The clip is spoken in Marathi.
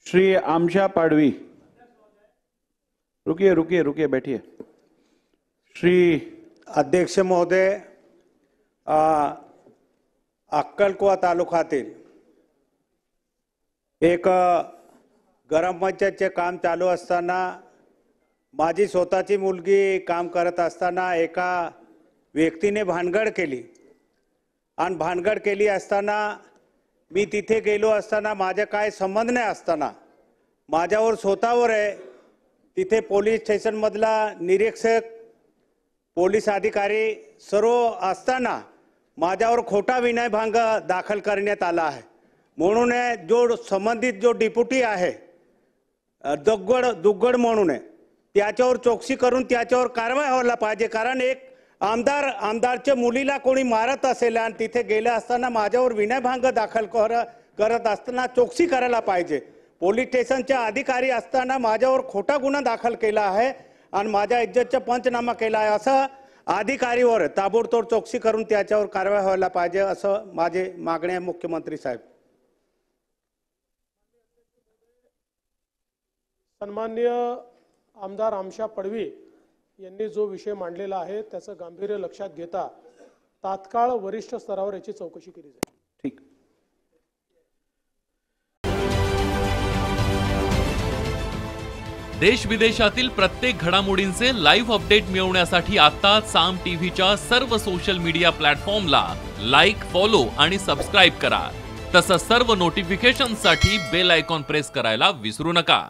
श्री आमशा पाडवी, रुकिए रुकिए रुकिए बैठिए। श्री अध्यक्ष महोदय, अक्कलकुवा तालुक्यातील एक ग्रामपंचायतचे काम चालू असताना माझी स्वतःची मुलगी काम करत असताना एका व्यक्तीने भानगड केली आणि भानगड केली असताना मी तिथे गेलो असताना माझे काय संबंध नाही असताना माझ्यावर स्वतःवर आहे तिथे पोलीस स्टेशन मधला निरीक्षक पोलीस अधिकारी सर्व असताना माझ्यावर खोटा विनयभंग दाखल करण्यात आला आहे। म्हणून जो संबंधित जो डिप्युटी आहे दुग्गड म्हणून त्याच्यावर चौकशी करून त्याच्यावर कारवाई व्हायला पाहिजे। कारण एक आमदारच्या मुलीला कोणी मारत असेल आणि तिथे गेले असताना माझ्यावर विनयभंग दाखल करत असताना चौकशी करायला पाहिजे। पोलीस स्टेशनचे अधिकारी असताना माझ्यावर खोटा गुन्हा दाखल केला आहे आणि माझ्या इज्जतचा पंचनामा केला आहे। असं अधिकारीवर ताबडतोब चौकशी करून त्याच्यावर कारवाई व्हायला पाहिजे असं माझे मागणी आहे मुख्यमंत्री साहेब। सन्माननीय आमदार आमशा पाडवी यांनी जो विषय मांडलेला आहे त्याचं गांभीर्य लक्षात घेता तात्काळ वरिष्ठ स्तरावर याची चौकशी केली जाईल। ठीक। देश विदेशातील प्रत्येक घडामोडींचे लाईव्ह अपडेट मिळवण्यासाठी आता साम टीव्हीच्या सर्व सोशल मीडिया प्लॅटफॉर्मला लाईक, फॉलो आणि सबस्क्राईब करा। तसंच सर्व नोटिफिकेशनसाठी बेल आयकॉन प्रेस करायला विसरू नका।